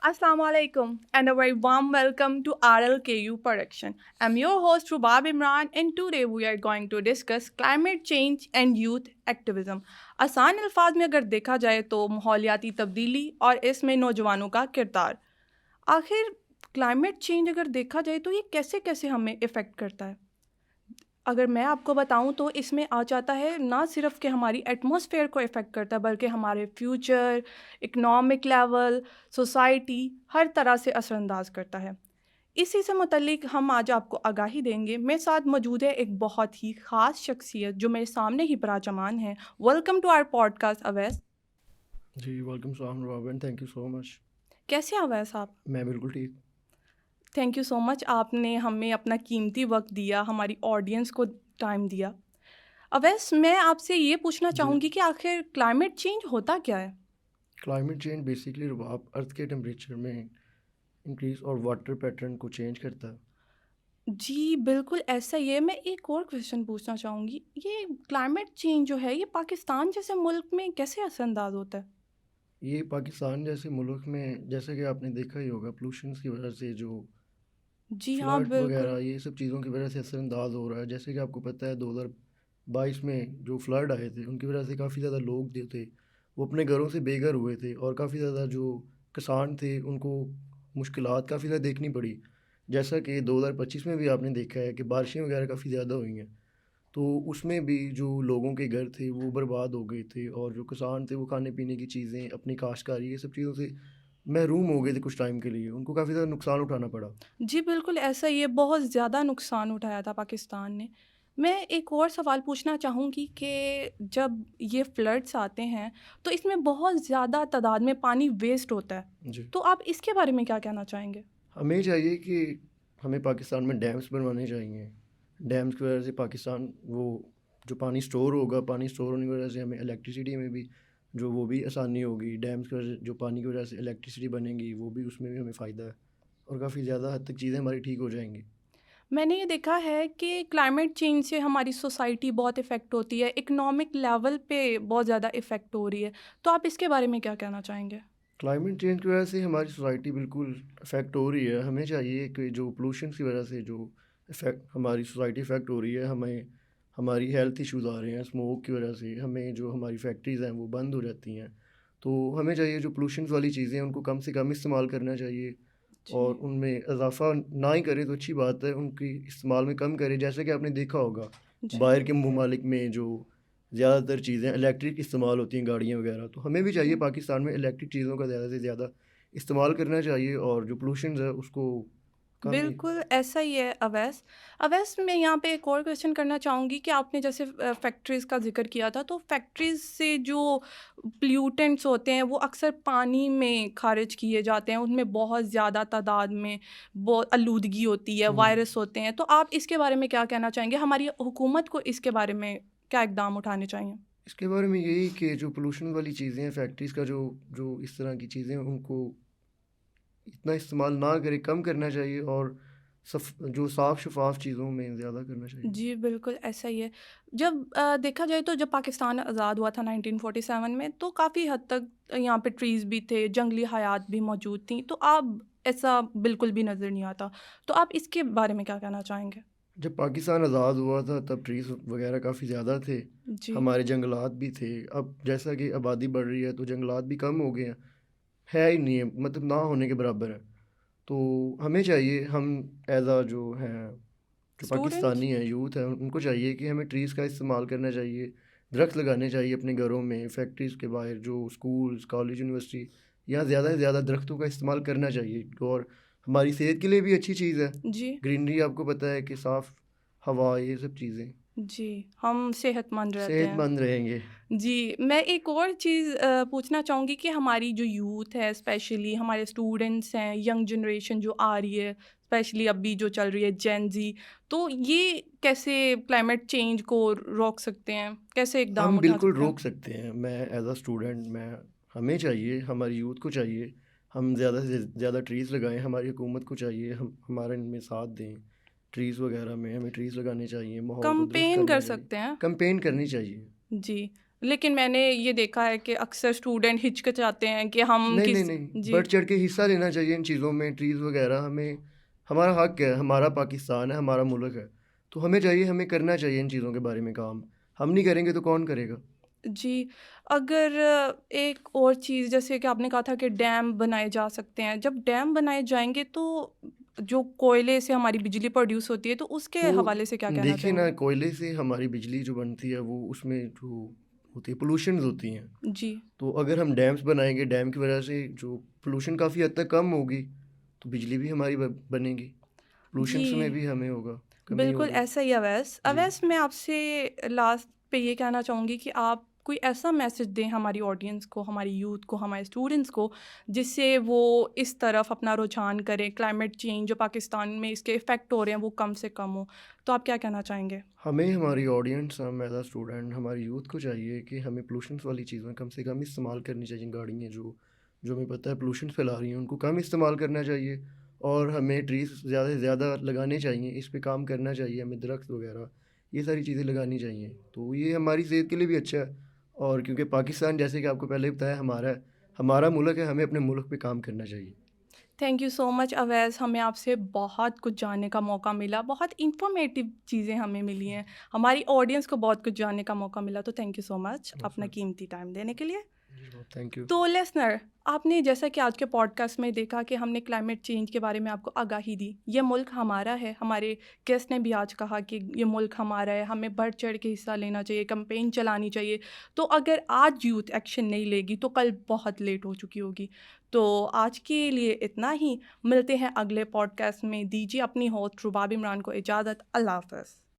Assalamu alaikum and a very warm welcome to RLKU production. I'm your host Rubab Imran and today we are going to discuss climate change and youth activism. आसान अल्फाज में अगर देखा जाए तो माहौलियाती तब्दीली और इसमें नौजवानों का किरदार. आखिर क्लाइमेट चेंज अगर देखा जाए तो ये कैसे कैसे हमें इफ़ेक्ट करता है. अगर मैं आपको बताऊं तो इसमें आ जाता है ना सिर्फ कि हमारी एटमॉस्फेयर को इफ़ेक्ट करता है बल्कि हमारे फ्यूचर, इकोनॉमिक लेवल, सोसाइटी हर तरह से असरअंदाज करता है. इसी से मुतल्लिक हम आज आपको आगाही देंगे. मेरे साथ मौजूद है एक बहुत ही ख़ास शख्सियत जो मेरे सामने ही पराजमान है. Welcome to our podcast Awais. जी वेलकम सलाम Robin, thank you so much. कैसे हैं अवैस आप? मैं बिल्कुल ठीक. थैंक यू सो मच, आपने हमें अपना कीमती वक्त दिया, हमारी ऑडियंस को टाइम दिया. अवैस, मैं आपसे ये पूछना जी, चाहूँगी कि आखिर क्लाइमेट चेंज होता क्या है? क्लाइमेट चेंज बेसिकली आप अर्थ के टेम्परेचर में इंक्रीज और वाटर पैटर्न को चेंज करता है. जी, बिल्कुल ऐसा ही है. मैं एक और क्वेश्चन पूछना चाहूँगी, ये क्लाइमेट चेंज जो है ये पाकिस्तान जैसे मुल्क में कैसे असरअंदाज होता है? ये पाकिस्तान जैसे मुल्क में, जैसे कि आपने देखा ही होगा, पोल्यूशन की वजह से जो जी हाँ, फ्लड बिल्कुल. वगैरह ये सब चीज़ों की वजह से असरअंदाज हो रहा है. जैसे कि आपको पता है 2022 में जो फ्लड आए थे उनकी वजह से काफ़ी ज़्यादा लोग जो थे वो अपने घरों से बेघर हुए थे, और काफ़ी ज़्यादा जो किसान थे उनको मुश्किलात काफ़ी ज़्यादा देखनी पड़ी. जैसा कि 2025 में भी आपने देखा है कि बारिशें वगैरह काफ़ी ज़्यादा हुई हैं, तो उसमें भी जो लोगों के घर थे वो बर्बाद हो गए थे, और जो किसान थे वो खाने पीने की चीज़ें, अपनी काश्तकारी, ये सब चीज़ों से महरूम हो गए थे. कुछ टाइम के लिए उनको काफ़ी ज़्यादा नुकसान उठाना पड़ा. जी, बिल्कुल ऐसा ही है, बहुत ज़्यादा नुकसान उठाया था पाकिस्तान ने. मैं एक और सवाल पूछना चाहूँगी कि जब ये फ्लड्स आते हैं, तो इसमें बहुत ज़्यादा तादाद में पानी वेस्ट होता है. जी, तो आप इसके बारे में क्या कहना चाहेंगे? हमें चाहिए कि हमें पाकिस्तान में डैम्स बनवाने चाहिए. डैम्स की वजह से पाकिस्तान वो जो पानी स्टोर होगा, पानी स्टोर होने की वजह से हमें इलेक्ट्रिसिटी में भी जो वो भी आसानी होगी. डैम्स की वजह से जो पानी की वजह से इलेक्ट्रिसिटी बनेगी वो भी, उसमें भी हमें फ़ायदा है, और काफ़ी ज़्यादा हद तक चीज़ें हमारी ठीक हो जाएंगी. मैंने ये देखा है कि क्लाइमेट चेंज से हमारी सोसाइटी बहुत इफ़ेक्ट होती है, इकोनॉमिक लेवल पे बहुत ज़्यादा इफ़ेक्ट हो रही है. तो आप इसके बारे में क्या कहना चाहेंगे? क्लाइमेट चेंज की वजह से हमारी सोसाइटी बिल्कुल इफ़ेक्ट हो रही है. हमें चाहिए कि जो पोल्यूशन की वजह से जो इफ़ेक्ट हमारी सोसाइटी इफ़ेक्ट हो रही है, हमें हमारी हेल्थ इश्यूज़ आ रहे हैं स्मोक की वजह से, हमें जो हमारी फैक्ट्रीज़ हैं वो बंद हो जाती हैं. तो हमें चाहिए जो पोल्यूशन वाली चीज़ें हैं उनको कम से कम इस्तेमाल करना चाहिए, और जी, उनमें इजाफ़ा ना ही करें तो अच्छी बात है, उनकी इस्तेमाल में कम करें. जैसे कि आपने देखा होगा जी. बाहर के ममालिक में जो ज़्यादातर चीज़ें इलेक्ट्रिक इस्तेमाल होती हैं, गाड़ियाँ वगैरह, तो हमें भी चाहिए हुँ. पाकिस्तान में इलेक्ट्रिक चीज़ों का ज़्यादा से ज़्यादा इस्तेमाल करना चाहिए, और जो पोल्यूशन है उसको कम ही. बिल्कुल, ऐसा ही है अवैस. अवैस, मैं यहाँ पे एक और क्वेश्चन करना चाहूँगी कि आपने जैसे फैक्ट्रीज़ का ज़िक्र किया था, तो फैक्ट्रीज़ से जो प्लूटेंट्स होते हैं, वो अक्सर पानी में ख़ारिज किए जाते हैं. उनमें बहुत ज़्यादा तादाद में आलूदगी होती है, हुँ. वायरस होते हैं. तो आप इसके बारे में क्या कहना चाहेंगे? हमारी हुकूमत को इसके बारे में क्या इक़दाम उठाने चाहिए? इसके बारे में यही कि जो पोल्यूशन वाली चीज़ें हैं, फैक्ट्रीज़ का जो जो इस तरह की चीज़ें हैं उनको इतना इस्तेमाल ना करें, कम करना चाहिए, और जो साफ़ शफ़ाफ़ चीज़ों में ज़्यादा करना चाहिए. जी, बिल्कुल ऐसा ही है. जब देखा जाए तो जब पाकिस्तान आज़ाद हुआ था 1947 में, तो काफ़ी हद तक यहाँ पे ट्रीज़ भी थे, जंगली हयात भी मौजूद थी. तो अब ऐसा बिल्कुल भी नज़र नहीं आता. तो आप इसके बारे में क्या कहना चाहेंगे? जब पाकिस्तान आज़ाद हुआ था तब ट्रीज़ वगैरह काफ़ी ज़्यादा थे, जी, हमारे जंगलात भी थे. अब जैसा कि आबादी बढ़ रही है तो जंगलात भी कम हो गए हैं, है ही नहीं है, मतलब ना होने के बराबर है. तो हमें चाहिए, हम एज़ जो हैं, जो स्टूडेंट्स? पाकिस्तानी हैं, यूथ हैं, उनको चाहिए कि हमें ट्रीज़ का इस्तेमाल करना चाहिए, दरख्त लगाने चाहिए अपने घरों में, फैक्ट्रीज़ के बाहर, जो स्कूल्स, कॉलेज, यूनिवर्सिटी, यहाँ ज़्यादा से ज़्यादा दरख्तों का इस्तेमाल करना चाहिए. और हमारी सेहत के लिए भी अच्छी चीज़ है. जी, ग्रीनरी आपको पता है कि साफ़ हवा, ये सब चीज़ें, जी, हम सेहतमंद रहते हैं. सेहतमंद रहेंगे. जी, मैं एक और चीज़ पूछना चाहूँगी कि हमारी जो यूथ है, स्पेशली हमारे स्टूडेंट्स हैं, यंग जनरेशन जो आ रही है, स्पेशली अभी जो चल रही है जेन ज़ी, तो ये कैसे क्लाइमेट चेंज को रोक सकते हैं? कैसे इक़दाम हम उठा बिल्कुल सकते हैं? रोक सकते हैं. मैं एज़ अ स्टूडेंट, मैं हमें चाहिए, हमारी यूथ को चाहिए, हम ज़्यादा से ज़्यादा ट्रीज़ लगाएँ. हमारी हुकूमत को चाहिए हम हमारा इनमें साथ दें. ट्रीज़ वगैरह में हमें ट्रीज़ लगाने चाहिए, माहौल को दुरुस्त कैम्पेन करना कर चाहिए, सकते हैं। कैंपेन करनी चाहिए. जी, لیکن میں نے یہ دیکھا ہے کہ اکثر اسٹوڈنٹ ہچکچاتے ہیں کہ ہم نہیں جی بڑھ چڑھ کے حصہ لینا چاہیے ان چیزوں میں. ٹریز وغیرہ ہمیں ہمارا حق ہے, ہمارا پاکستان ہے, ہمارا ملک ہے, تو ہمیں چاہیے, ہمیں کرنا چاہیے ان چیزوں کے بارے میں کام. ہم نہیں کریں گے تو کون کرے گا؟ جی. اگر ایک اور چیز جیسے کہ آپ نے کہا تھا کہ ڈیم بنائے جا سکتے ہیں, جب ڈیم بنائے جائیں گے تو جو کوئلے سے ہماری بجلی پروڈیوس ہوتی ہے تو اس کے تو حوالے سے کیا کہنا دیکھیے چاہیں نا, گے؟ کوئلے سے ہماری بجلی جو بنتی ہے وہ اس میں جو ہوتی ہے پولوشنز ہوتی ہیں. جی تو اگر ہم ڈیمز بنائیں گے, ڈیم کی وجہ سے جو پولوشن کافی حد تک کم ہوگی, تو بجلی بھی ہماری بنے گی, پولوشنس میں جی بھی ہمیں ہوگا, کمی بالکل ہوگی. ایسا ہی. اویس جی اویس میں آپ سے لاسٹ پہ یہ کہنا چاہوں گی کہ آپ کوئی ایسا میسج دیں ہماری آڈینس کو, ہماری یوتھ کو, ہمارے اسٹوڈنٹس کو, جس سے وہ اس طرف اپنا رجحان کریں, کلائمیٹ چینج جو پاکستان میں اس کے افیکٹ ہو رہے ہیں وہ کم سے کم ہو. تو آپ کیا کہنا چاہیں گے؟ ہمیں, ہماری آڈینس, ہم ایز اے اسٹوڈنٹ, ہماری یوتھ کو چاہیے کہ ہمیں پولوشنس والی چیزیں کم سے کم استعمال کرنی چاہیے. گاڑیاں جو ہمیں پتہ ہے پولوشن پھیلا رہی ہیں, ان کو کم استعمال کرنا چاہیے, اور ہمیں ٹریز زیادہ سے زیادہ لگانے چاہیے, اس پہ کام کرنا چاہیے, ہمیں درخت وغیرہ یہ ساری چیزیں لگانی چاہیے. تو یہ ہماری صحت کے لیے بھی اچھا ہے, اور کیونکہ پاکستان جیسے کہ آپ کو پہلے بتایا ہمارا ہے, ہمارا ملک ہے, ہمیں اپنے ملک پہ کام کرنا چاہیے. تھینک یو سو مچ اویس, ہمیں آپ سے بہت کچھ جاننے کا موقع ملا, بہت انفارمیٹیو چیزیں ہمیں ملی ہیں, ہماری آڈینس کو بہت کچھ جاننے کا موقع ملا. تو تھینک یو سو مچ اپنا قیمتی ٹائم دینے کے لیے. Thank you. تو لیسنر, آپ نے جیسا کہ آج کے پوڈ کاسٹ میں دیکھا کہ ہم نے کلائمیٹ چینج کے بارے میں آپ کو آگاہی دی. یہ ملک ہمارا ہے, ہمارے گیسٹ نے بھی آج کہا کہ یہ ملک ہمارا ہے, ہمیں بڑھ چڑھ کے حصہ لینا چاہیے, کمپین چلانی چاہیے. تو اگر آج یوتھ ایکشن نہیں لے گی تو کل بہت لیٹ ہو چکی ہوگی. تو آج کے لیے اتنا ہی, ملتے ہیں اگلے پوڈ کاسٹ میں. دیجیے اپنی ہوسٹ رباب عمران کو اجازت. اللہ حافظ.